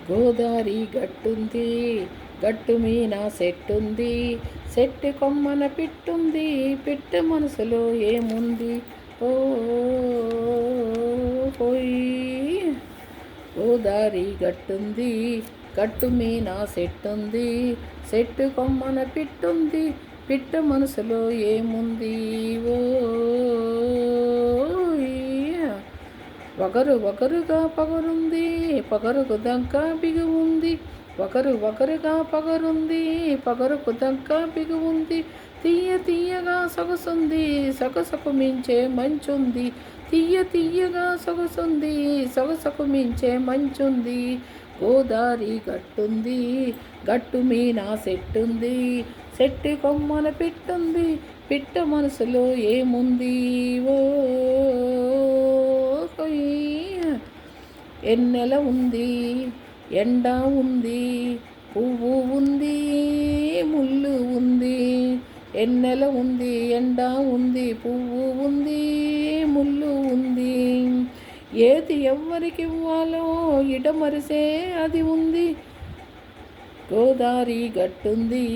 గోదారి గట్టుంది, గట్టు మీన సెట్టుంది, సెట్టు కొమ్మన పిట్టుంది, పిట్ట మనసులో ఏముంది? ఓ హోయ్. గోదారి గట్టుంది, గట్టు మీన సెట్టుంది, సెట్టు కొమ్మన పిట్టుంది, పిట్ట మనసులో ఏముంది? ఓ ఒకరుగా పగరుంది, పగరుకు దగ్గ బిగువుంది, ఒకరుగా పగరుంది, పగరుకు దగ్గ బిగువుంది, తీయగా సొగసుంది, సొగసుకు మించే మంచుంది, తీయగా సొగసుంది, సొగసుకు మించే మంచుంది. గోదారి గట్టుంది, గట్టు మీన సెట్టుంది, సెట్టు కొమ్మన పిట్టుంది, పిట్ట మనసులో ఏముంది? ఓ ఎన్నెల ఉంది, ఎండ ఉంది, పువ్వు ఉంది, ముళ్ళు ఉంది. ఎన్నెల ఉంది, ఎండ ఉంది, పువ్వు ఉంది, ముళ్ళు ఉంది. ఏది ఎవ్వరికి ఇవ్వాలో ఇటమరిసే అది ఉంది. గోదారి గట్టుంది,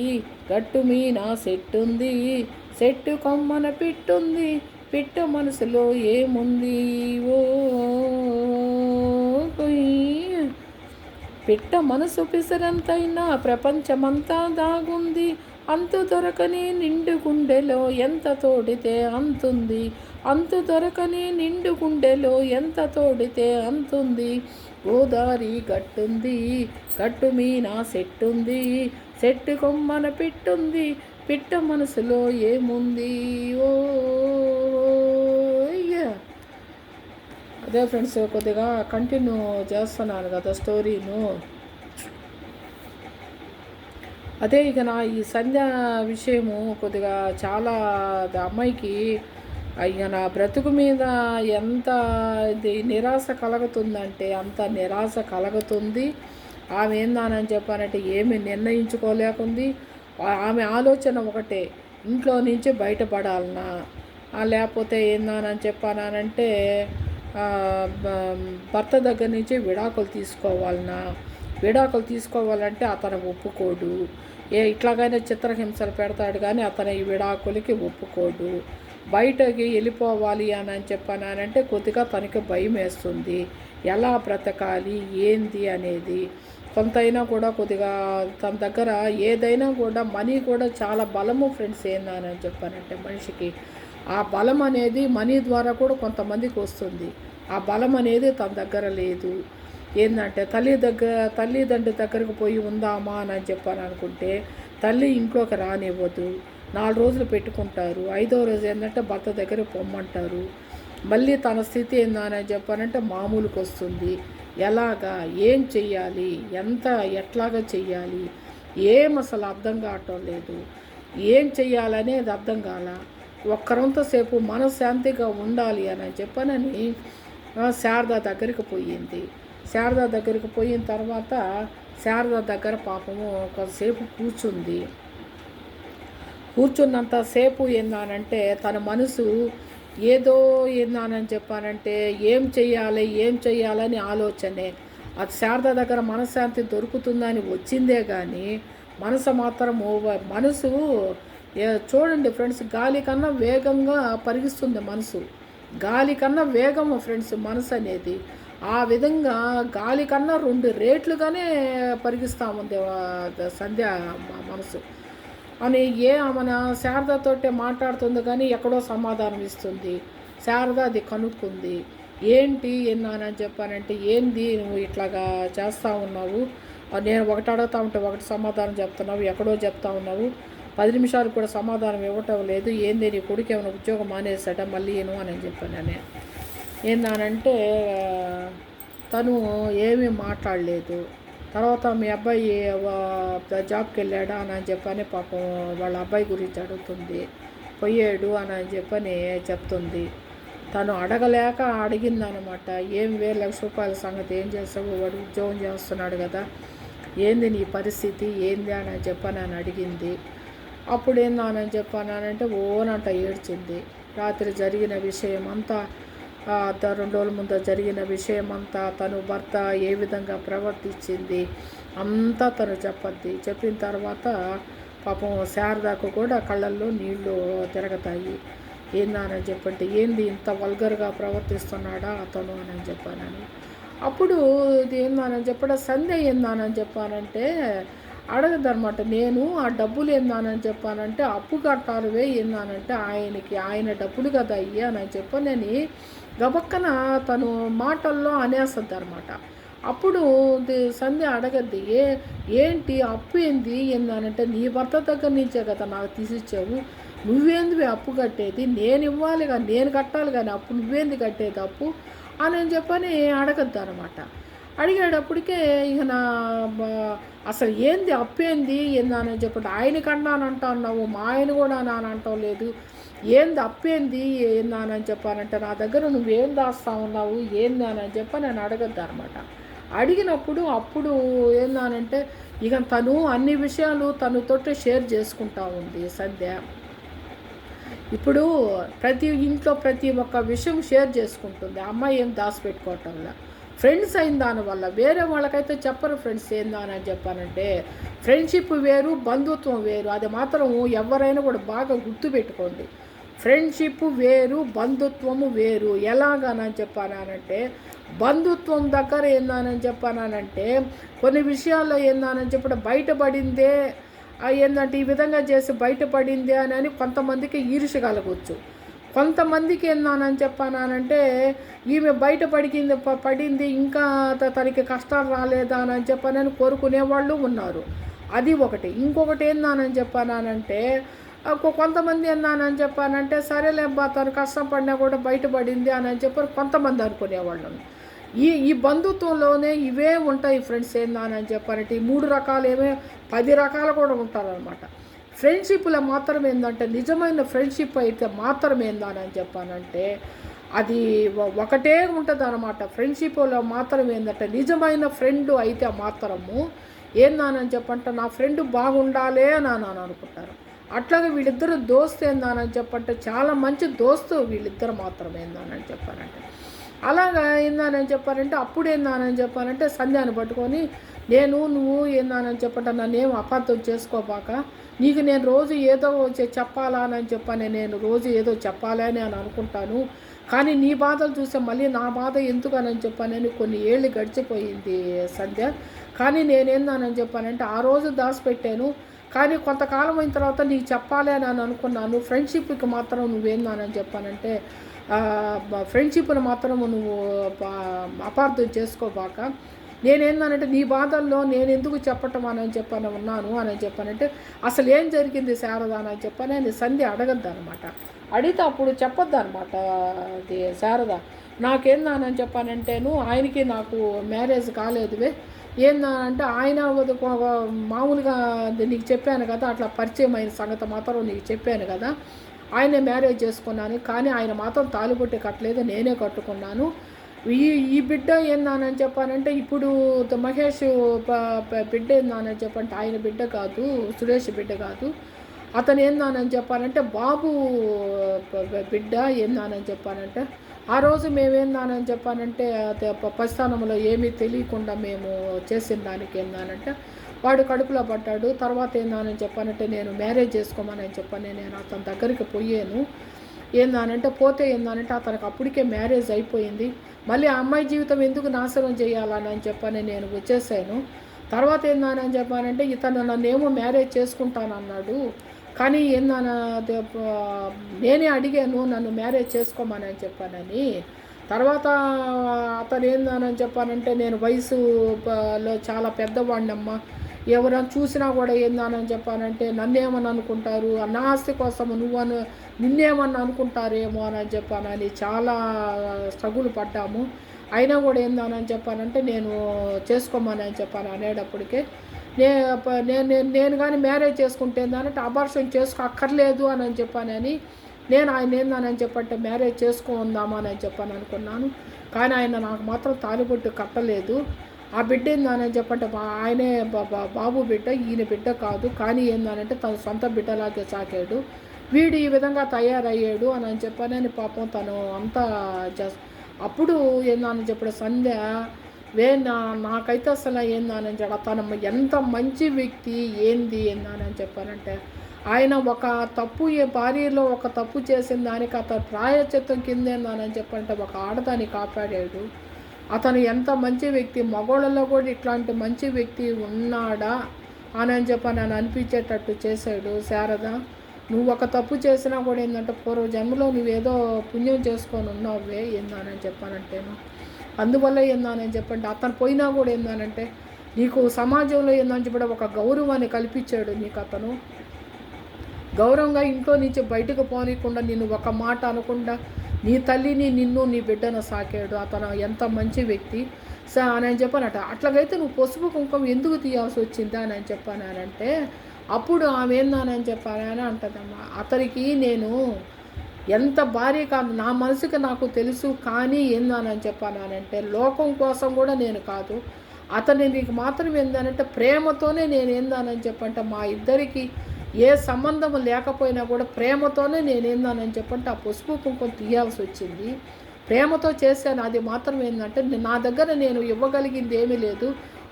గట్టు మీన సెట్టుంది, సెట్టు కొమ్మన పిట్టుంది, పిట్ట మనసులో ఏముంది? ఓ పిట్ట మనసు పిసరంతైనా ప్రపంచమంతా దాగుంది, అంతు దొరకని నిండు గుండెలో ఎంత తోడితే అంతుంది, అంతు దొరకని నిండు గుండెలో ఎంత తోడితే అంతుంది. గోదారి గట్టుంది, గట్టు మీన సెట్టుంది, సెట్టు కొమ్మన పిట్టుంది, పిట్ట మనసులో ఏముంది? ఓ అదే ఫ్రెండ్స్, కొద్దిగా కంటిన్యూ చేస్తున్నాను కదా స్టోరీను. అదే ఇక నా ఈ సంధ్య విషయము కొద్దిగా చాలా అమ్మాయికి ఇక నా బ్రతుకు మీద ఎంత ఇది నిరాశ కలుగుతుందంటే అంత నిరాశ కలుగుతుంది. ఆమె ఏందానని చెప్పానంటే ఏమి నిర్ణయించుకోలేకుంది. ఆమె ఆలోచన ఒకటే, ఇంట్లో నుంచి బయటపడాలనా, లేకపోతే ఏందానని చెప్పానంటే భర్త దగ్గర నుంచి విడాకులు తీసుకోవాలనా. విడాకులు తీసుకోవాలంటే అతను ఒప్పుకోడు, ఇట్లాగైనా చిత్రహింసలు పెడతాడు కానీ అతను ఈ విడాకులకి ఒప్పుకోడు. బయటకి వెళ్ళిపోవాలి అని చెప్పానంటే కొద్దిగా తనకి భయం వేస్తుంది, ఎలా బ్రతకాలి ఏంది అనేది. కొంతైనా కూడా కొద్దిగా తన దగ్గర ఏదైనా కూడా మనీ కూడా చాలా బలము ఫ్రెండ్స్. ఏందని చెప్పానంటే మనిషికి ఆ బలం అనేది మనీ ద్వారా కూడా కొంతమందికి వస్తుంది. ఆ బలం అనేది తన దగ్గర లేదు. ఏంటంటే తల్లిదండ్రి దగ్గరకు పోయి ఉందామా అని చెప్పాను అనుకుంటే తల్లి ఇంట్లోకి రానివ్వదు. 4 రోజులు పెట్టుకుంటారు. 5వ రోజు ఏంటంటే భర్త దగ్గర పొమ్మంటారు. మళ్ళీ తన స్థితి ఏందని చెప్పానంటే మామూలుకి వస్తుంది. ఎలాగా, ఏం చెయ్యాలి, ఎట్లాగా చెయ్యాలి, ఏం అసలు అర్థం కావటం లేదు. ఏం చెయ్యాలనేది అర్థం కాల. ఒక్కరంతసేపు మనశ్శాంతిగా ఉండాలి అని చెప్పనని శారద దగ్గరికి పోయింది. శారద దగ్గరికి పోయిన తర్వాత శారద దగ్గర పాపము కొంతసేపు కూర్చున్నంతసేపు ఏందానంటే తన మనసు ఏదో ఏందానని చెప్పానంటే ఏం చెయ్యాలని ఆలోచనే. అది శారద దగ్గర మనశ్శాంతి దొరుకుతుందని వచ్చిందే కానీ మనసు చూడండి ఫ్రెండ్స్, గాలి కన్నా వేగంగా పరిగిస్తుంది మనసు. గాలి కన్నా వేగము ఫ్రెండ్స్ మనసు అనేది. ఆ విధంగా గాలి కన్నా 2 రేట్లుగానే పరిగిస్తూ ఉంది సంధ్య మనసు అని. మన శారదతోటే మాట్లాడుతుంది కానీ ఎక్కడో సమాధానం ఇస్తుంది. శారద అది కనుక్కుంది. ఏంటి ఎన్నానని చెప్పానంటే ఏంది నువ్వు ఇట్లాగా చేస్తూ ఉన్నావు, నేను ఒకటి అడుగుతూ ఉంటే ఒకటి సమాధానం చెప్తున్నావు, ఎక్కడో చెప్తా ఉన్నావు, 10 నిమిషాలు కూడా సమాధానం ఇవ్వటం లేదు, ఏంది నీ కొడుకు ఏమైనా ఉద్యోగం మానేసాట మళ్ళీ అని చెప్పాను. నేను ఏందానంటే తను ఏమీ మాట్లాడలేదు. తర్వాత మీ అబ్బాయి జాబ్కి వెళ్ళాడా అని చెప్పని పాపం వాళ్ళ అబ్బాయి గురించి అడుగుతుంది. పోయాడు అని చెప్పని చెప్తుంది. తను అడగలేక అడిగిందనమాట. ఏం 1,000 లక్ష రూపాయల సంగతి ఏం చేస్తావు, వాడు ఉద్యోగం చేస్తున్నాడు కదా, ఏంది నీ పరిస్థితి ఏంది అని చెప్పని అడిగింది. అప్పుడు ఏందని చెప్పానంటే ఓనంట ఏడ్చింది. రాత్రి జరిగిన విషయం అంతా 2 రోజుల ముందు జరిగిన విషయం అంతా, తను భర్త ఏ విధంగా ప్రవర్తించింది అంతా తను చెప్పద్ది. చెప్పిన తర్వాత పాపం శారదాకు కూడా కళ్ళల్లో నీళ్లు తిరగతాయి. ఏందా అని చెప్పంటే, ఏంది ఇంత వల్గర్గా ప్రవర్తిస్తున్నాడా అతను అని చెప్పానని. అప్పుడు ఇది ఏందానని చెప్పడా సంధ్య ఏందానని చెప్పానంటే అడగదనమాట. నేను ఆ డబ్బులు ఏందానని చెప్పానంటే అప్పు కట్టాలివే ఏందానంటే ఆయన డబ్బులు కదా అయ్యా అని చెప్పనని గబక్కన తను మాటల్లో అనేస్తుంది అనమాట. అప్పుడు సంధ్య అడగద్ది, ఏంటి అప్పు ఏందానంటే నీ భర్త దగ్గర నుంచే కదా నాకు తీసిచ్చావు, నువ్వేంది అప్పు కట్టేది, నేను ఇవ్వాలి కానీ నేను కట్టాలి కానీ అప్పు నువ్వేంది కట్టేది అప్పు అని చెప్పని అడగద్దు అనమాట. అడిగేటప్పటికే ఇక అసలు ఏంది అప్పేంది ఏందని చెప్పండి, ఆయనకన్నానంటా అన్నావు, మా ఆయన కూడా నానంటాం లేదు, ఏంది అప్పేంది ఏందని చెప్పానంటే నా దగ్గర నువ్వేం దాస్తా ఉన్నావు ఏంది అని చెప్పి నేను అడగద్దు అనమాట. అడిగినప్పుడు అప్పుడు ఏందానంటే ఇక తను అన్ని విషయాలు తనతోటి షేర్ చేసుకుంటా ఉంది సంధ్య. ఇప్పుడు ప్రతి ఇంట్లో ప్రతి ఒక్క విషయం షేర్ చేసుకుంటుంది. అమ్మాయి ఏం దాచిపెట్టుకోవటంలా. ఫ్రెండ్స్ అయిన దానివల్ల వేరే వాళ్ళకైతే చెప్పరు ఫ్రెండ్స్ ఏందా అని చెప్పానంటే. ఫ్రెండ్షిప్ వేరు, బంధుత్వం వేరు. అది మాత్రం ఎవరైనా కూడా బాగా గుర్తుపెట్టుకోండి. ఫ్రెండ్షిప్ వేరు, బంధుత్వము వేరు. ఎలాగనని చెప్పానంటే బంధుత్వం దగ్గర ఏందానని చెప్పానంటే కొన్ని విషయాల్లో ఏందానని చెప్పడం బయటపడిందే ఏంటంటే ఈ విధంగా చేసి బయటపడింది అని కొంతమందికి ఈర్ష్య కలగవచ్చు. కొంతమందికి ఏందానని చెప్పానంటే ఈమె పడింది ఇంకా తనకి కష్టాలు రాలేదా అని చెప్పానని కోరుకునే వాళ్ళు ఉన్నారు. అది ఒకటి. ఇంకొకటి ఏందానని చెప్పానంటే కొంతమంది ఏందానని చెప్పానంటే సరేలేబ్బా తను కష్టపడినా కూడా బయటపడింది అని చెప్పి కొంతమంది అనుకునేవాళ్ళు. ఈ బంధుత్వంలోనే ఇవే ఉంటాయి ఫ్రెండ్స్ ఏందని చెప్పారంటే ఈ 3 రకాలు 10 రకాలు కూడా ఉంటారనమాట. ఫ్రెండ్షిప్లో మాత్రం ఏంటంటే నిజమైన ఫ్రెండ్షిప్ అయితే మాత్రం ఏందని చెప్పానంటే అది ఒకటే ఉంటుంది అనమాట. ఫ్రెండ్షిప్లో మాత్రం ఏంటంటే నిజమైన ఫ్రెండ్ అయితే మాత్రము ఏందానని చెప్పంటే నా ఫ్రెండ్ బాగుండాలే అని అనుకుంటారు. అట్లాగే వీళ్ళిద్దరు దోస్తు ఏందానని చెప్పంటే చాలా మంచి దోస్తు వీళ్ళిద్దరు మాత్రం ఏందానని చెప్పానంటే. అలాగా ఏందానని చెప్పారంటే అప్పుడు ఏందానని చెప్పానంటే సంధ్యాన్ని పట్టుకొని నువ్వు ఏందానని చెప్పంటే నన్నేం అపార్థం చేసుకోబాక, నీకు నేను రోజు ఏదో చెప్పాలా అని చెప్పాను, నేను రోజు ఏదో చెప్పాలని అని అనుకుంటాను, కానీ నీ బాధలు చూస్తే మళ్ళీ నా బాధ ఎందుకని చెప్పానని కొన్ని ఏళ్ళు గడిచిపోయింది సంధ్య. కానీ నేనేందానని చెప్పానంటే ఆ రోజు దాచిపెట్టాను, కానీ కొంతకాలం అయిన తర్వాత నీకు చెప్పాలి అని అనుకున్నాను. ఫ్రెండ్షిప్కి మాత్రం నువ్వేందానని చెప్పానంటే ఫ్రెండ్షిప్ను మాత్రం నువ్వు అపార్థం చేసుకోబాక, నేనేందనంటే నీ బాధల్లో నేను ఎందుకు చెప్పటం అని చెప్పని ఉన్నాను అని చెప్పానంటే అసలు ఏం జరిగింది శారద అని చెప్పని నేను సంధ్య అడగద్దు అనమాట. అడిగితే అప్పుడు చెప్పొద్దు అనమాట. అది శారద నాకేందని చెప్పానంటేను ఆయనకి నాకు మ్యారేజ్ కాలేదువే, ఏందంటే ఆయన మామూలుగా నీకు చెప్పాను కదా అట్లా పరిచయం అయిన సంగతి మాత్రం నీకు చెప్పాను కదా, ఆయనే మ్యారేజ్ చేసుకున్నాను, కానీ ఆయన మాత్రం తాళిబొట్టు కట్టలేదు, నేనే కట్టుకున్నాను. ఈ బిడ్డ ఏందని చెప్పానంటే ఇప్పుడు మహేష్ బిడ్డ ఏందని చెప్పంటే ఆయన బిడ్డ కాదు, సురేష్ బిడ్డ కాదు, అతను ఏందని చెప్పానంటే బాబు బిడ్డ ఏందని చెప్పానంటే ఆ రోజు మేమేందానని చెప్పానంటే పరిస్థానంలో ఏమీ తెలియకుండా మేము చేసిన దానికి ఏందానంటే వాడు కడుపులో పడ్డాడు. తర్వాత ఏందని చెప్పానంటే నేను మ్యారేజ్ చేసుకోమని చెప్పాను, నేను అతని దగ్గరికి పోయాను. ఏందానంటే పోతే ఏందానంటే అతనికి అప్పటికే మ్యారేజ్ అయిపోయింది, మళ్ళీ ఆ అమ్మాయి జీవితం ఎందుకు నాశనం చేయాలని చెప్పని నేను వచ్చేసాను. తర్వాత ఏందని చెప్పానంటే ఇతను నన్నేమో మ్యారేజ్ చేసుకుంటానన్నాడు, కానీ నేనే అడిగాను నన్ను మ్యారేజ్ చేసుకోమని చెప్పానని. తర్వాత అతను ఏందని చెప్పానంటే నేను వయసులో చాలా పెద్దవాడినమ్మా, ఎవరైనా చూసినా కూడా ఏందని చెప్పానంటే నన్నేమని అనుకుంటారు, నా ఆస్తి కోసం నిన్నేమన్నా అనుకుంటారేమో అని చెప్పానని చాలా స్ట్రగుల్ పడ్డాము. అయినా కూడా ఏందని చెప్పానంటే నేను చేసుకోమని చెప్పాను అనేటప్పటికే నేను కానీ మ్యారేజ్ చేసుకుంటే ఏంటంటే అబార్షన్ అక్కర్లేదు అని చెప్పానని నేను ఆయన ఏందని చెప్పంటే మ్యారేజ్ చేసుకుందామని చెప్పాను అనుకున్నాను, కానీ ఆయన నాకు మాత్రం తాలిబొట్టు కట్టలేదు. ఆ బిడ్డ ఏందని చెప్పంటే ఆయనే బాబు బిడ్డ, ఈయన బిడ్డ కాదు, కానీ ఏందనంటే తన సొంత బిడ్డలాగే సాకాడు, వీడు ఈ విధంగా తయారయ్యాడు అని చెప్పానని పాపం తను అంతా అప్పుడు ఏందని చెప్పాడు సంధ్య నాకైతే అసలు ఏందని చెప్పి తను ఎంత మంచి వ్యక్తి ఏందని చెప్పానంటే ఆయన ఒక తప్పు భార్యలో ఒక తప్పు చేసిన దానికి అతను ప్రాయచిత్తం కిందేందని చెప్పంటే ఒక ఆడదాన్ని కాపాడాడు. అతను ఎంత మంచి వ్యక్తి, మగోళ్ళలో కూడా ఇట్లాంటి మంచి వ్యక్తి ఉన్నాడా అని చెప్పి నన్ను అనిపించేటట్టు చేశాడు. శారద, నువ్వు ఒక తప్పు చేసినా కూడా ఏంటంటే పూర్వ జన్మలో నువ్వేదో పుణ్యం చేసుకొని ఉన్నావే ఏందని చెప్పానంటేను. అందువల్ల ఏందని చెప్పంటే అతను పోయినా కూడా ఏందనంటే నీకు సమాజంలో ఏందని చెప్పి ఒక గౌరవాన్ని కల్పించాడు. నీకు అతను గౌరవంగా ఇంట్లో నుంచి బయటకు పోనీయకుండా నిన్ను ఒక మాట అనకుండా నీ తల్లిని నిన్ను నీ బిడ్డను సాకాడు. అతను ఎంత మంచి వ్యక్తి అని చెప్పానట. అట్లాగైతే నువ్వు పసుపు కుంకుమ ఎందుకు తీయాల్సి వచ్చిందా అని చెప్పానంటే అప్పుడు ఆమె ఏందని చెప్పానని అంటదమ్మా. అతనికి నేను ఎంత భార్య కాదు, నా మనసుకి నాకు తెలుసు, కానీ ఏందని చెప్పానంటే లోకం కోసం కూడా నేను కాదు, అతని నీకు మాత్రం ఏందనంటే ప్రేమతోనే నేను ఏందని చెప్పంటే మా ఇద్దరికి ఏ సంబంధం లేకపోయినా కూడా ప్రేమతోనే నేనేందానని చెప్పంటే ఆ పసుపు కుంకుమ తీయాల్సి వచ్చింది. ప్రేమతో చేశాను. అది మాత్రం ఏంటంటే నా దగ్గర నేను ఇవ్వగలిగింది ఏమీ లేదు.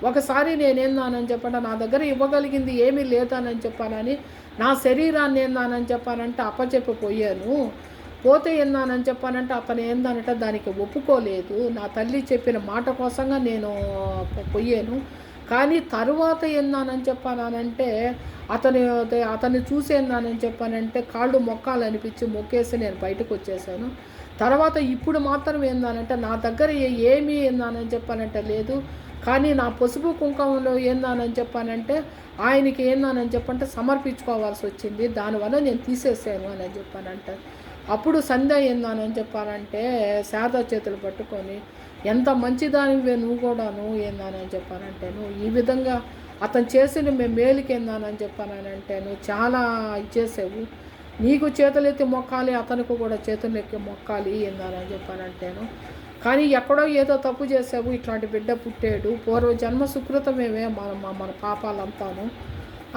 ఒకసారి నేనేందానని చెప్పంటే నా దగ్గర ఇవ్వగలిగింది ఏమీ లేదని చెప్పానని నా శరీరాన్ని ఏందానని చెప్పానంటే అప్పచెప్పిపోయాను. పోతే ఏందానని చెప్పానంటే అతను ఏందనంటే దానికి ఒప్పుకోలేదు. నా తల్లి చెప్పిన మాట కోసంగా నేను పోయాను. కానీ తరువాత ఏందానని చెప్పానంటే అతన్ని చూసేందానని చెప్పానంటే కాళ్ళు మొక్కాలనిపించి మొక్కేసి నేను బయటకు వచ్చేసాను. తర్వాత ఇప్పుడు మాత్రం ఏందానంటే నా దగ్గర ఏమీ ఏందానని చెప్పానంటే లేదు, కానీ నా పసుపు కుంకుమలో ఏందానని చెప్పానంటే ఆయనకి ఏందానని చెప్పంటే సమర్పించుకోవాల్సి వచ్చింది. దానివల్ల నేను తీసేసాను అని చెప్పానంటే అప్పుడు సంధ్య ఏందానని చెప్పానంటే శారద చేతులు పట్టుకొని ఎంత మంచిదానివే నువ్వు కూడాను ఏందానని చెప్పానంటే నువ్వు ఈ విధంగా అతను చేసిన మేలుకి ఏందానని చెప్పానంటే నువ్వు చాలా ఇచ్చేసావు, నీకు చేతులెత్తి మొక్కాలి, అతనికి కూడా చేతులెక్కి మొక్కాలి ఏందానని చెప్పానంటేను. కానీ ఎక్కడో ఏదో తప్పు చేసావు, ఇట్లాంటి బిడ్డ పుట్టాడు, పూర్వ జన్మ సుకృతమేమే మన పాపాలంతాను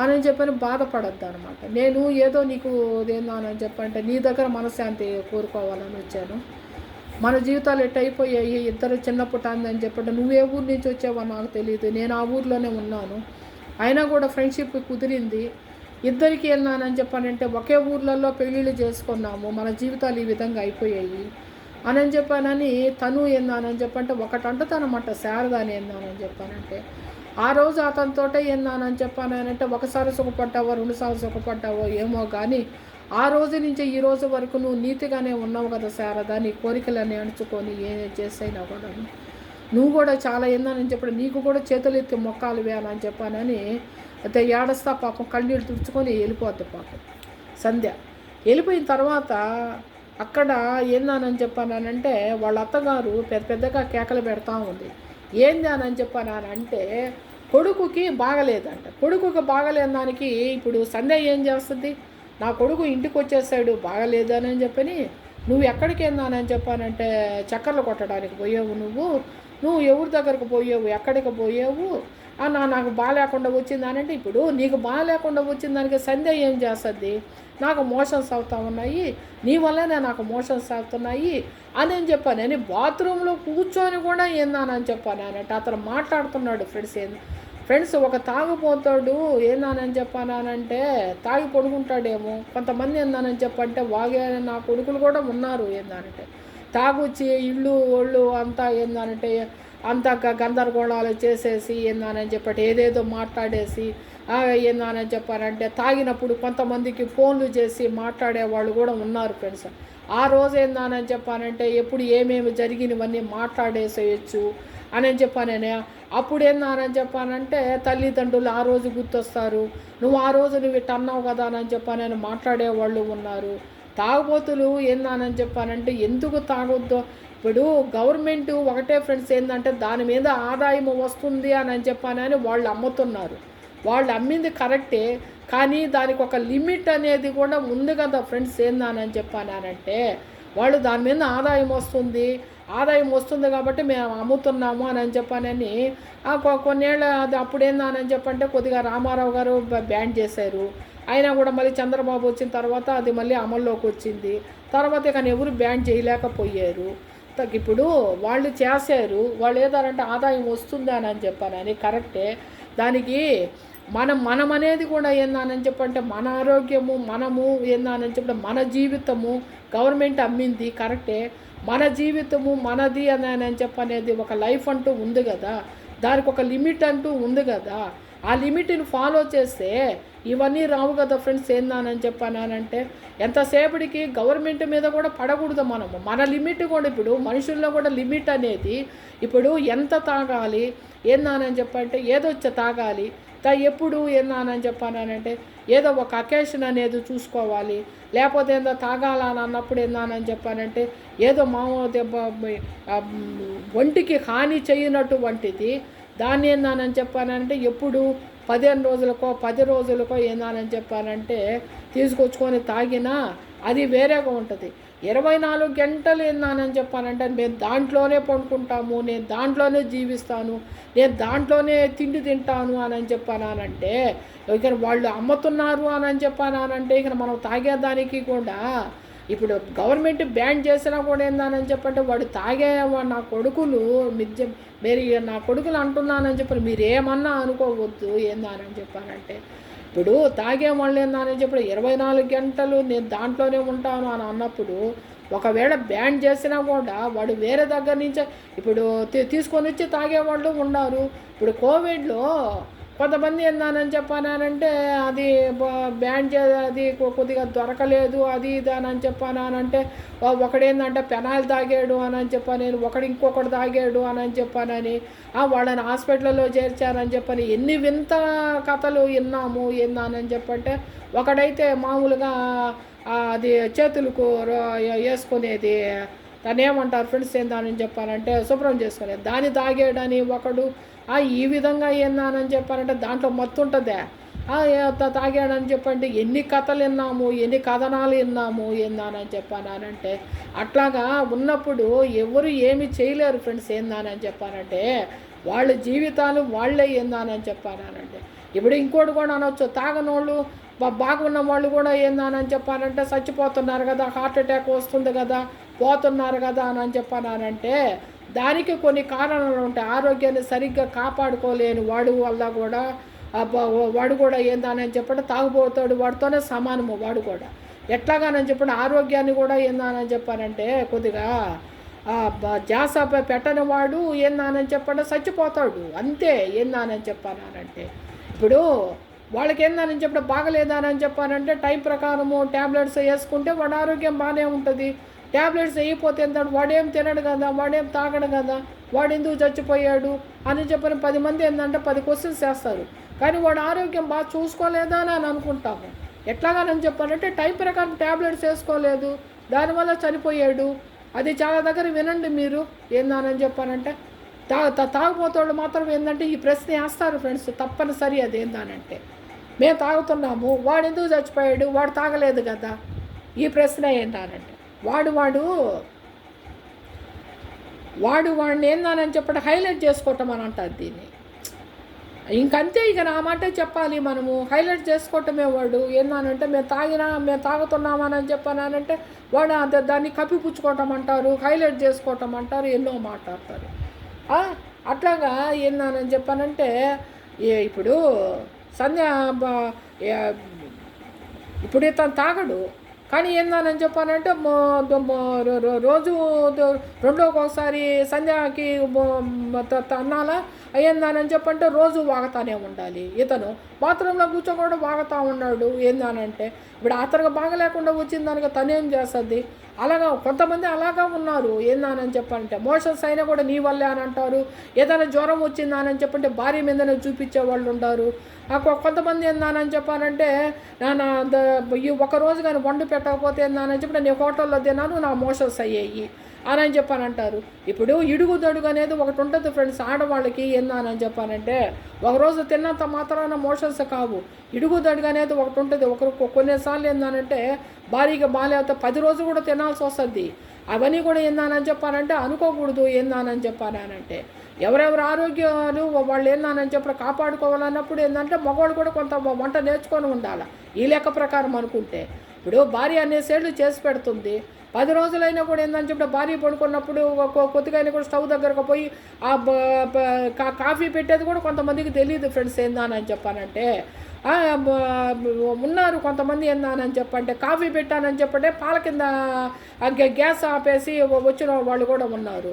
అని చెప్పని బాధపడద్దు అనమాట. నేను ఏదో నీకు ఏందానని చెప్పంటే నీ దగ్గర మనశ్శాంతి కోరుకోవాలని వచ్చాను. మన జీవితాలు ఎట్టయిపోయాయి, ఇద్దరు చిన్నప్పుడు అందని చెప్పంటే నువ్వే ఊరు నుంచి వచ్చావో నాకు తెలియదు, నేను ఆ ఊర్లోనే ఉన్నాను. అయినా కూడా ఫ్రెండ్షిప్ కుదిరింది. ఇద్దరికి ఏందానని చెప్పానంటే ఒకే ఊర్లలో పెళ్ళిళ్ళు చేసుకున్నాము, మన జీవితాలు ఈ విధంగా అయిపోయాయి అని చెప్పానని తను ఏందానని చెప్పంటే ఒకటంటదనమాట శారదాని ఏందానని చెప్పానంటే ఆ రోజు అతనితోటే ఏందానని చెప్పానంటే ఒకసారి సుఖపడ్డావో రెండుసార్లు సుఖపడ్డావో ఏమో కానీ ఆ రోజు నుంచి ఈ రోజు వరకు నువ్వు నీతిగానే ఉన్నావు కదా శారద, నీ కోరికలన్నీ అణుచుకొని ఏ చేసైనా కూడా నువ్వు కూడా చాలా ఏందని చెప్పి నీకు కూడా చేతులు ఎత్తి మొక్కాలు వేయాలని చెప్పానని అయితే ఏడస్తా పాపం కన్నీళ్ళు తుడుచుకొని వెళ్ళిపోద్ది పాపం సంధ్య. వెళ్ళిపోయిన తర్వాత అక్కడ ఏందని చెప్పానంటే వాళ్ళ అత్తగారు పెద్దగా కేకలు పెడతా ఉంది. ఏంది అని చెప్పానంటే కొడుకుకి బాగలేదంట. కొడుకుకి బాగలేని దానికి ఇప్పుడు సంధ్య ఏం చేస్తుంది, నా కొడుకు ఇంటికి వచ్చేసాడు బాగలేదని చెప్పని నువ్వు ఎక్కడికి ఏందని చెప్పానంటే చక్కర్లు కొట్టడానికి పోయావు, నువ్వు ఎవరి దగ్గరకు పోయావు, ఎక్కడికి పోయావు నాకు బాగాలేకుండా వచ్చిందనంటే ఇప్పుడు నీకు బాగాలేకుండా వచ్చిన దానికి సంధ్య ఏం చేస్తుంది, నాకు మోషన్స్ అవుతా ఉన్నాయి, నీ వల్లనే నాకు మోషన్స్ అవుతున్నాయి అని చెప్పాను. నేను బాత్రూంలో కూర్చొని కూడా ఏందానని చెప్పాను అంటే అతను మాట్లాడుతున్నాడు. ఫ్రెండ్స్ ఒక తాగుపోతాడు ఏందానని చెప్పానంటే తాగి పడుకుంటాడేమో, కొంతమంది ఏందానని చెప్పంటే వాగే నా కొడుకులు కూడా ఉన్నారు ఏందానంటే తాగొచ్చి ఇళ్ళు ఒళ్ళు అంతా ఏందానంటే అంతా గందరగోళాలు చేసేసి ఏందానని చెప్పంటే ఏదేదో మాట్లాడేసి ఏందానని చెప్పారంటే తాగినప్పుడు కొంతమందికి ఫోన్లు చేసి మాట్లాడే వాళ్ళు కూడా ఉన్నారు ఫ్రెండ్స్. ఆ రోజు ఏందానని చెప్పానంటే ఎప్పుడు ఏమేమి జరిగినవన్నీ మాట్లాడేసేయచ్చు అని చెప్పానే. అప్పుడు ఏందానని చెప్పానంటే తల్లిదండ్రులు ఆ రోజు గుర్తొస్తారు, నువ్వు ఆ రోజు నువ్వు ఇట్ట అన్నావు కదా అని చెప్పానని మాట్లాడేవాళ్ళు ఉన్నారు. తాగుబోతులు ఏందానని చెప్పానంటే ఎందుకు తాగొద్దు, ఇప్పుడు గవర్నమెంట్ ఒకటే ఫ్రెండ్స్ ఏంటంటే దాని మీద ఆదాయం వస్తుంది అని చెప్పానని వాళ్ళు అమ్ముతున్నారు. వాళ్ళు అమ్మింది కరెక్టే, కానీ దానికి ఒక లిమిట్ అనేది కూడా ఉంది కదా ఫ్రెండ్స్. ఏందానని చెప్పానంటే వాళ్ళు దాని మీద ఆదాయం వస్తుంది కాబట్టి మేము అమ్ముతున్నాము అని చెప్పానని కొన్నేళ్ళ అది అప్పుడేందానని చెప్పంటే కొద్దిగా రామారావు గారు బ్యాన్ చేశారు. అయినా కూడా మళ్ళీ చంద్రబాబు వచ్చిన తర్వాత అది మళ్ళీ అమల్లోకి వచ్చింది. తర్వాత కానీ ఎవరు బ్యాన్ చేయలేకపోయారు. ఇప్పుడు వాళ్ళు చేశారు, వాళ్ళు ఏదంటే ఆదాయం వస్తుందా అని చెప్పానని కరెక్టే. దానికి మనం అనేది కూడా ఏందని చెప్పంటే మన ఆరోగ్యము మనము ఏందని చెప్పంటే మన జీవితము గవర్నమెంట్ అమ్మింది కరెక్టే. మన జీవితము మనది అని చెప్పనేది ఒక లైఫ్ అంటూ ఉంది కదా, దానికి ఒక లిమిట్ అంటూ ఉంది కదా. ఆ లిమిట్ని ఫాలో చేస్తే ఇవన్నీ రావు కదా ఫ్రెండ్స్. ఏందానని చెప్పానంటే ఎంతసేపటికి గవర్నమెంట్ మీద కూడా పడకూడదు మనము. మన లిమిట్ కూడా ఇప్పుడు మనుషుల్లో కూడా లిమిట్ అనేది ఇప్పుడు ఎంత తాగాలి ఏందానని చెప్పంటే ఏదో తాగాలి ఎప్పుడు ఏందానని చెప్పానంటే ఏదో ఒక అకేషన్ అనేది చూసుకోవాలి. లేకపోతే ఏందో తాగాలని అన్నప్పుడు ఏందానని చెప్పానంటే ఏదో ఒంటికి హాని చేయనటువంటిది దాన్ని ఏందానని చెప్పానంటే ఎప్పుడు 15 రోజులకో 10 రోజులకో ఏందానని చెప్పానంటే తీసుకొచ్చుకొని తాగినా అది వేరేగా ఉంటుంది. 24 గంటలు ఏందానని చెప్పానంటే మేము దాంట్లోనే పడుకుంటాము, నేను దాంట్లోనే జీవిస్తాను, నేను దాంట్లోనే తిండి తింటాను అని చెప్పానంటే ఇక వాళ్ళు అమ్ముతున్నారు అని చెప్పానంటే ఇక మనం తాగేదానికి కూడా ఇప్పుడు గవర్నమెంట్ బ్యాన్ చేసినా కూడా ఏందని చెప్పంటే వాడు తాగే నా కొడుకులు మీరు నా కొడుకులు అంటున్నానని చెప్పి మీరు ఏమన్నా అనుకోవద్దు ఏందని చెప్పానంటే ఇప్పుడు తాగే వాళ్ళు ఏందని చెప్పి 24 గంటలు నేను దాంట్లోనే ఉంటాను అని అన్నప్పుడు ఒకవేళ బ్యాన్ చేసినా కూడా వాడు వేరే దగ్గర నుంచే ఇప్పుడు తీసుకొని వచ్చి తాగేవాళ్ళు ఉన్నారు. ఇప్పుడు కోవిడ్లో కొంతమంది ఏందని చెప్పానంటే అది బ్యాన్ అది కొద్దిగా దొరకలేదు అది ఇది అని చెప్పానంటే ఒకడేందంటే పెనాయిల్ తాగాడు అని చెప్పాను, ఒకడు ఇంకొకటి తాగాడు అని చెప్పానని వాళ్ళని హాస్పిటల్లో చేర్చారని చెప్పని ఎన్ని వింత కథలు విన్నాము. ఏందని చెప్పంటే ఒకడైతే మామూలుగా అది చేతులకు వేసుకునేది దాన్ని ఏమంటారు ఫ్రెండ్స్ ఏందని చెప్పానంటే శుభ్రం చేసుకునేది దాన్ని తాగాడని ఒకడు ఈ విధంగా ఏందని చెప్పారంటే దాంట్లో మత్తు ఉంటుందే తాగాడని చెప్పంటే ఎన్ని కథలు విన్నాము, ఎన్ని కథనాలు విన్నాము ఏందని చెప్పానంటే అట్లాగా ఉన్నప్పుడు ఎవరు ఏమి చేయలేరు ఫ్రెండ్స్. ఏందని చెప్పానంటే వాళ్ళ జీవితాలు వాళ్ళే ఏందని చెప్పానంటే ఇప్పుడు ఇంకోటి కూడా అనొచ్చు, తాగనోళ్ళు బాగున్న వాళ్ళు కూడా ఏందని చెప్పానంటే చచ్చిపోతున్నారు కదా, హార్ట్ అటాక్ వస్తుంది కదా, పోతున్నారు కదా అని చెప్పానంటే దానికి కొన్ని కారణాలు ఉంటాయి. ఆరోగ్యాన్ని సరిగ్గా కాపాడుకోలేని వాడు వల్ల కూడా వాడు కూడా ఏందని చెప్పంటే తాగుపోతాడు, వాడితోనే సమానము వాడు కూడా. ఎట్లాగానని చెప్పండి ఆరోగ్యాన్ని కూడా ఏందని చెప్పానంటే కొద్దిగా జాస పెట్టని వాడు ఏందని చెప్పంటే చచ్చిపోతాడు అంతే. ఏందని చెప్పానంటే ఇప్పుడు వాళ్ళకి ఏందని చెప్పడం బాగలేదని చెప్పానంటే టైం ప్రకారము ట్యాబ్లెట్స్ వేసుకుంటే వాడు ఆరోగ్యం బాగానే ఉంటుంది. ట్యాబ్లెట్స్ వేయిపోతే ఏంటంటే వాడేం తినడు కదా, వాడేం తాగడు కదా, వాడు ఎందుకు చచ్చిపోయాడు అని చెప్పని 10 మంది ఏంటంటే 10 క్వశ్చన్స్ చేస్తారు. కానీ వాడు ఆరోగ్యం బాగా చూసుకోలేదా అని అనుకుంటాము. ఎట్లాగానని చెప్పానంటే టైం ప్రకారం ట్యాబ్లెట్స్ వేసుకోలేదు, దానివల్ల చనిపోయాడు. అది చాలా దగ్గర వినండి మీరు. ఏందని చెప్పానంటే తాగుపోతాడు మాత్రం ఏంటంటే ఈ ప్రశ్న వేస్తారు ఫ్రెండ్స్ తప్పనిసరి. అది ఏందనంటే మేము తాగుతున్నాము, వాడు ఎందుకు చచ్చిపోయాడు, వాడు తాగలేదు కదా, ఈ ప్రశ్న ఏంటనంటే వాడిని ఏందని చెప్పడం హైలైట్ చేసుకోవటం అని అంటారు దీన్ని. ఇంకంతే ఇక నా మాట చెప్పాలి మనము, హైలైట్ చేసుకోవటమే. వాడు ఏందనంటే మేము తాగుతున్నామని చెప్పానంటే వాడు దాన్ని కప్పిపుచ్చుకోవటం అంటారు, హైలైట్ చేసుకోవటం అంటారు, ఎన్నో మాట్లాడతారు. అట్లాగా ఏందని చెప్పానంటే ఇప్పుడు సంధ్య ఇప్పుడు ఇతను తాగడు కానీ ఏందని చెప్పానంటే రోజు రెండోకొకసారి సంధ్యాకి అన్నాలా ఏందని చెప్పంటే రోజు వాగుతానే ఉండాలి. ఇతను బాత్రూంలో కూర్చోకుండా వాగుతూ ఉన్నాడు. ఏందనంటే ఇప్పుడు అతనికి బాగలేకుండా వచ్చిన దానికి తనేం చేస్తుంది. అలాగా కొంతమంది అలాగా ఉన్నారు. ఏందని చెప్పంటే మోషన్స్ అయినా కూడా నీ వల్లే అని అంటారు. ఏదైనా జ్వరం వచ్చిందని చెప్పంటే భార్య మీదనే చూపించే వాళ్ళు ఉంటారు. కొంతమంది ఏందని చెప్పానంటే ఈ ఒకరోజు కానీ వండు పెట్టకపోతే ఏందని చెప్పి నేను హోటల్లో తిన్నాను నా మోషన్స్ అయ్యాయి అని చెప్పానంటారు. ఇప్పుడు ఇడుగుదడుగు అనేది ఒకటి ఉంటుంది ఫ్రెండ్స్ ఆడవాళ్ళకి. ఏందని చెప్పానంటే ఒకరోజు తిన్నంత మాత్రాన మోషన్స్ కావు, ఇడుగుదడుగు అనేది ఒకటి ఉంటుంది. కొన్నిసార్లు ఏందనంటే భారీగా బాగాలేకపోతే 10 రోజులు కూడా తినాల్సి వస్తుంది. అవన్నీ కూడా ఏందని చెప్పానంటే అనుకోకూడదు. ఏందని చెప్పానంటే ఎవరెవరు ఆరోగ్యాలు వాళ్ళు ఏందని చెప్పి కాపాడుకోవాలన్నప్పుడు ఏంటంటే మగవాళ్ళు కూడా కొంత వంట నేర్చుకొని ఉండాలి. ఈ లెక్క ప్రకారం అనుకుంటే ఇప్పుడు భార్య అనేసేళ్ళు చేసి పెడుతుంది, 10 రోజులైనా కూడా ఏందని చెప్పి భార్య పడుకున్నప్పుడు కొద్దిగా కూడా స్టవ్ దగ్గరకు పోయి ఆ కాఫీ పెట్టేది కూడా కొంతమందికి తెలియదు ఫ్రెండ్స్ ఏందని చెప్పానంటే. ఉన్నారు కొంతమంది ఏందని చెప్పంటే కాఫీ పెట్టానని చెప్పంటే పాల కింద గ్యాస్ ఆపేసి వచ్చిన వాళ్ళు కూడా ఉన్నారు.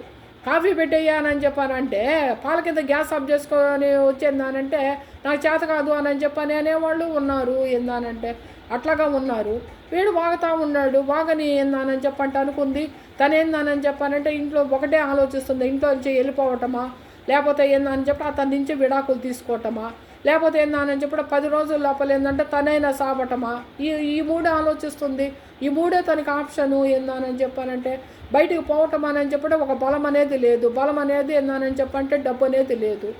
కాఫీ పెట్టేయానని చెప్పానంటే పాల కింద గ్యాస్ ఆఫ్ చేసుకొని వచ్చేందానంటే నాకు చేత కాదు అని చెప్పని అనేవాళ్ళు ఉన్నారు. ఏందానంటే అట్లాగా ఉన్నారు. వీడు వాగుతూ ఉన్నాడు. వాగని ఏందానని చెప్పంటే అనుకుంది. తను ఏందానని చెప్పానంటే ఇంట్లో ఒకటే ఆలోచిస్తుంది, ఇంట్లో నుంచి వెళ్ళిపోవటమా లేకపోతే ఏందని చెప్పి అతని నుంచి విడాకులు తీసుకోవటమా లేకపోతే ఏందని చెప్పి 10 రోజుల లోపల ఏంటంటే తనైనా సావటమా, ఈ మూడే ఆలోచిస్తుంది. ఈ మూడే తనకి ఆప్షను. ఏందని చెప్పానంటే బయటికి పోవటం అని చెప్పి ఒక బలం అనేది లేదు. బలం అనేది ఏందని చెప్పంటే డబ్బు అనేది లేదు.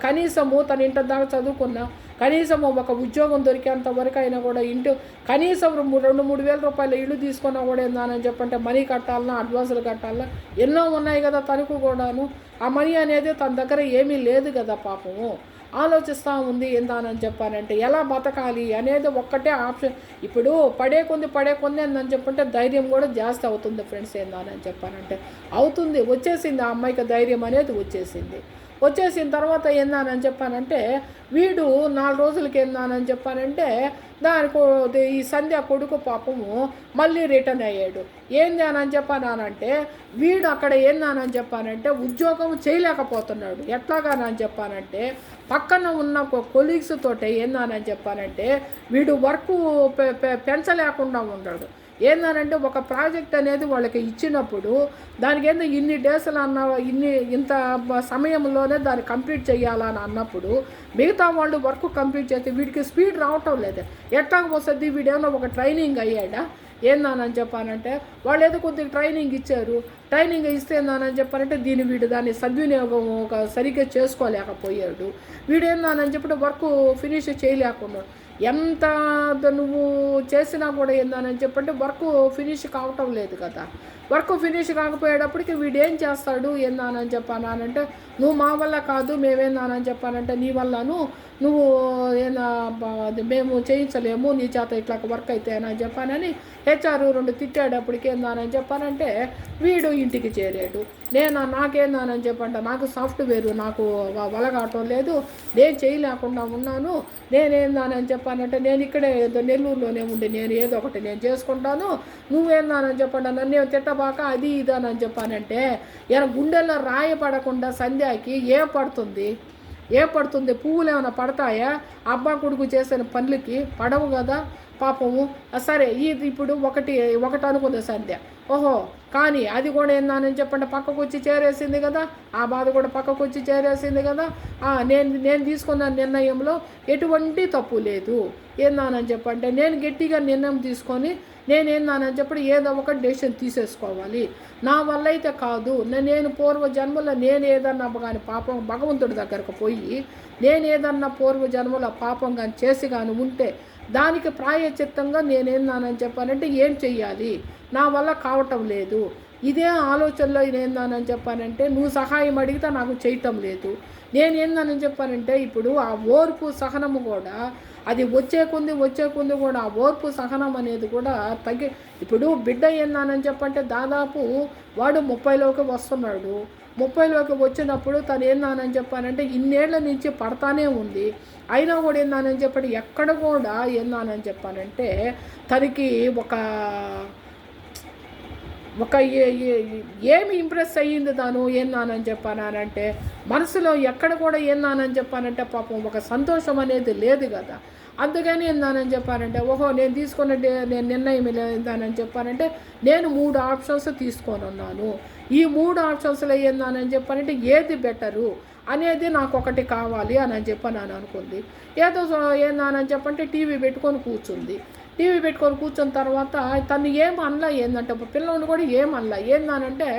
కనీసము తన ఇంటి దాకా చదువుకున్నా కనీసము ఒక ఉద్యోగం దొరికేంత వరకు అయినా కూడా ఇంటి కనీసం 2-3 వేల రూపాయల ఇల్లు తీసుకున్నా కూడా ఏందని చెప్పంటే మనీ కట్టాలన్నా అడ్వాన్సులు కట్టాలన్నా ఎన్నో ఉన్నాయి కదా తనకు కూడాను. ఆ మనీ అనేది తన దగ్గర ఏమీ లేదు కదా పాపము. ఆలోచిస్తూ ఉంది. ఏందానని చెప్పానంటే ఎలా బతకాలి అనేది ఒక్కటే ఆప్షన్. ఇప్పుడు పడే కొంది ఏందని చెప్పంటే ధైర్యం కూడా జాస్తి అవుతుంది ఫ్రెండ్స్. ఏందానని చెప్పానంటే అవుతుంది, వచ్చేసింది. ఆ అమ్మాయికి ధైర్యం అనేది వచ్చేసిన తర్వాత ఏందానని చెప్పానంటే వీడు 4 రోజులకి ఏందానని చెప్పానంటే దానికి ఈ సంధ్య కొడుకు పాపము మళ్ళీ రిటర్న్ అయ్యాడు. ఏంది అని చెప్పానంటే వీడు అక్కడ ఏందానని చెప్పానంటే ఉద్యోగం చేయలేకపోతున్నాడు. ఎట్లాగానని చెప్పానంటే పక్కన ఉన్న కొలీగ్స్ తోటే ఏందానని చెప్పానంటే వీడు వర్క్ పెంచలేకుండా ఉన్నాడు. ఏందనంటే ఒక ప్రాజెక్ట్ అనేది వాళ్ళకి ఇచ్చినప్పుడు దానికి ఏందో ఇన్ని డేస్లు ఇంత సమయంలోనే దాన్ని కంప్లీట్ చేయాలని అన్నప్పుడు మిగతా వాళ్ళు వర్క్ కంప్లీట్ చేస్తే వీడికి స్పీడ్ రావటం లేదు. ఎట్లా వస్తుంది? వీడేమో ఒక ట్రైనింగ్ అయ్యాడా ఏందానని చెప్పానంటే వాళ్ళు ఏదో కొద్దిగా ట్రైనింగ్ ఇచ్చారు. ట్రైనింగ్ ఇస్తే ఏందానని చెప్పానంటే వీడు దాన్ని సద్వినియోగం సరిగ్గా చేసుకోలేకపోయాడు. వీడేందానని చెప్పి వర్క్ ఫినిష్ చేయలేకున్నాడు. ఎంత నువ్వు చేసినా కూడా ఏందని చెప్పంటే వర్క్ ఫినిష్ కావటం లేదు కదా. వర్క్ ఫినిష్ కాకపోయేటప్పటికి వీడు ఏం చేస్తాడు ఏందానని చెప్పానంటే నువ్వు మా వల్ల కాదు మేమేందానని చెప్పానంటే నీ వల్లను నువ్వు మేము చేయించలేము నీ చేత ఇట్లా వర్క్ అయితే అని చెప్పానని హెచ్ఆర్ 2 తిట్టాడప్పటికి ఏందానని చెప్పానంటే వీడు ఇంటికి చేరాడు. నాకేందానని చెప్పంటే నాకు సాఫ్ట్వేర్ నాకు వలగాటం లేదు, నేను చేయలేకుండా ఉన్నాను. నేనేందానని చెప్పానంటే నేను ఇక్కడే నెల్లూరులోనే ఉండి నేను ఏదో ఒకటి నేను చేసుకుంటాను, నువ్వేందానని చెప్పండి నన్ను తిట్టబాక అది ఇదానని చెప్పానంటే గుండెల్లో రాయి పడకుండా సంధ్యాకి ఏ పడుతుంది? పువ్వులు ఏమైనా పడతాయా? అబ్బా కొడుకు చేసిన పనులకి పడవు కదా పాపము. సరే ఇప్పుడు ఒకటి అనుకుంది సంధ్య. ఓహో కానీ అది కూడా ఏందని చెప్పండి పక్కకు వచ్చి చేరేసింది కదా. ఆ బాధ కూడా పక్కకు వచ్చి చేరేసింది కదా. నేను తీసుకున్న నిర్ణయంలో ఎటువంటి తప్పు లేదు. ఏందానని చెప్పంటే నేను గట్టిగా నిర్ణయం తీసుకొని నేనేందానని చెప్పి ఏదో ఒక డెసిషన్ తీసేసుకోవాలి. నా వల్ల అయితే కాదు. నేను పూర్వజన్మలో నేను ఏదన్నా కానీ పాపం భగవంతుడి దగ్గరకు పోయి నేను ఏదన్నా పూర్వజన్మలో పాపం కానీ చేసి కానీ ఉంటే దానికి ప్రాయశ్చిత్తంగా నేనేందానని చెప్పానంటే ఏం చెయ్యాలి, నా వల్ల కావటం లేదు. ఇదే ఆలోచనలో ఏందానని చెప్పానంటే నువ్వు సహాయం అడిగితే నాకు చేయటం లేదు. నేనేందని చెప్పానంటే ఇప్పుడు ఆ ఓర్పు సహనము కూడా అది వచ్చే కొంది కూడా ఆ ఓర్పు సహనం అనేది కూడా ఇప్పుడు బిడ్డ ఏందానని చెప్పంటే దాదాపు వాడు 30లోకి వస్తున్నాడు. 30లోకి వచ్చినప్పుడు తను ఏందానని చెప్పానంటే ఇన్నేళ్ల నుంచి పడతానే ఉంది. అయినా కూడా ఏందానని చెప్పండి ఎక్కడ కూడా ఏందానని చెప్పానంటే తనకి ఒక ఏమి ఇంప్రెస్ అయ్యింది తాను ఏందానని చెప్పానంటే మనసులో ఎక్కడ కూడా ఏందానని చెప్పానంటే పాపం ఒక సంతోషం అనేది లేదు కదా. అందుకని ఏందానని చెప్పానంటే ఓహో నేను తీసుకున్న నిర్ణయం ఏందానని చెప్పానంటే నేను 3 ఆప్షన్స్ తీసుకొని ఉన్నాను. ఈ 3 ఆప్షన్స్లో ఏందానని చెప్పానంటే ఏది బెటరు అనేది నాకు ఒకటి కావాలి అని చెప్పని అనుకుంది. ఏదో ఏందానని చెప్పంటే టీవీ పెట్టుకొని కూర్చున్న తర్వాత తను ఏమనలా. ఏందంటే పిల్లల్ని కూడా ఏమనలా. ఏందానంటే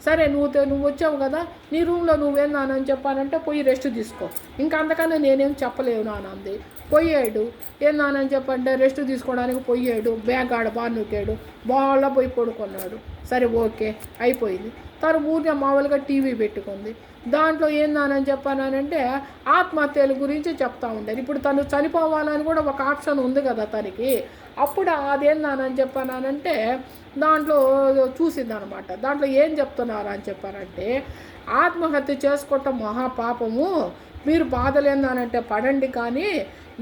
సరే నువ్వు వచ్చావు కదా నీ రూమ్లో నువ్వేందానని చెప్పానంటే పోయి రెస్ట్ తీసుకో, ఇంకా అంతకన్నా నేనేం చెప్పలేవు నానంది. పోయాడు. ఏందానని చెప్పంటే రెస్ట్ తీసుకోవడానికి పోయాడు. బ్యాగ్ ఆడ బాగా నూకాడు, బాగా పోయి పడుకున్నాడు. సరే ఓకే అయిపోయింది. తను ఊరికే మామూలుగా టీవీ పెట్టుకుంది. దాంట్లో ఏందానని చెప్పానంటే ఆత్మహత్యల గురించి చెప్తా ఉండేది. ఇప్పుడు తను చనిపోవాలని కూడా ఒక ఆప్షన్ ఉంది కదా తనకి. అప్పుడు అదేందానని చెప్పానంటే దాంట్లో చూసిందనమాట. దాంట్లో ఏం చెప్తున్నారు అని చెప్పారంటే, ఆత్మహత్య చేసుకోవటం మహాపాపము, మీరు బాధలేందానంటే పడండి, కానీ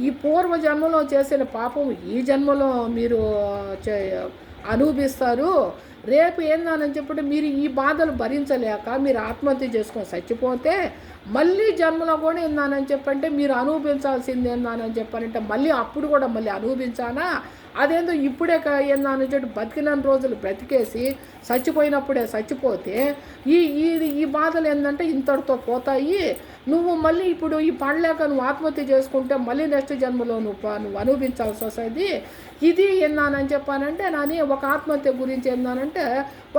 ఈ పూర్వజన్మలో చేసిన పాపం ఈ జన్మలో మీరు అనుభవిస్తారు. రేపు ఏందని చెప్పంటే మీరు ఈ బాధలు భరించలేక మీరు ఆత్మహత్య చేసుకొని చచ్చిపోతే మళ్ళీ జన్మలో కూడా ఏందానని చెప్పంటే మీరు అనుభవించాల్సింది ఏందానని చెప్పారంటే మళ్ళీ అప్పుడు కూడా మళ్ళీ అనుభవించానా, అదేందో ఇప్పుడే ఏందని చెప్పి బతికిన రోజులు బ్రతికేసి చచ్చిపోయినప్పుడే చచ్చిపోతే ఈ ఈ ఈ బాధలు ఏంటంటే ఇంతటితో పోతాయి. నువ్వు మళ్ళీ ఇప్పుడు ఈ పడలేక నువ్వు ఆత్మహత్య చేసుకుంటే మళ్ళీ నెక్స్ట్ జన్మలో నువ్వు అనుభవించాల్సి వస్తుంది. ఇది ఏందానని చెప్పానంటే నాని ఒక ఆత్మహత్య గురించి ఏందానంటే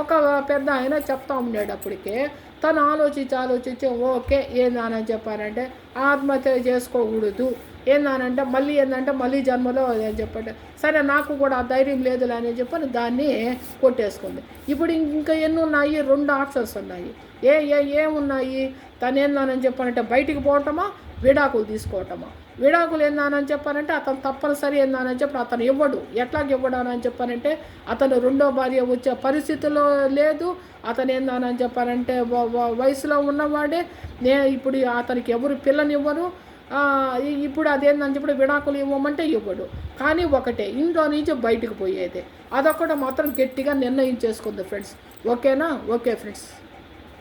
ఒక పెద్ద ఆయన చెప్తా ఉన్నాడు. అప్పటికే తను ఆలోచించి ఓకే ఏందానని చెప్పానంటే ఆత్మహత్య చేసుకోకూడదు ఏందానంటే మళ్ళీ జన్మలో అని చెప్పంటే సరే నాకు కూడా ఆ ధైర్యం లేదులే అని చెప్పని దాన్ని కొట్టేసుకుంది. ఇప్పుడు ఇంకా ఎన్ని ఉన్నాయి, 2 ఆప్షన్స్ ఉన్నాయి. ఏమున్నాయి, తను ఏందానని చెప్పానంటే బయటికి పోవటమా, విడాకులు తీసుకోవటమా. విడాకులు ఏందానని చెప్పానంటే అతను తప్పనిసరి ఏందానని చెప్పి అతను ఇవ్వడు. ఎట్లాగ ఇవ్వడానని చెప్పానంటే అతను 2వ భార్య వచ్చే పరిస్థితిలో లేదు. అతను ఏందానని చెప్పానంటే వయసులో ఉన్నవాడే. ఇప్పుడు అతనికి ఎవరు పిల్లనివ్వరు. ఇప్పుడు అదేందని చెప్పి విడాకులు ఇవ్వమంటే ఇవ్వడు. కానీ ఒకటే, ఇంట్లో నుంచి బయటకు పోయేదే. అదొకటి మాత్రం గట్టిగా నిర్ణయించేసుకుంది ఫ్రెండ్స్. ఓకేనా? Okay friends.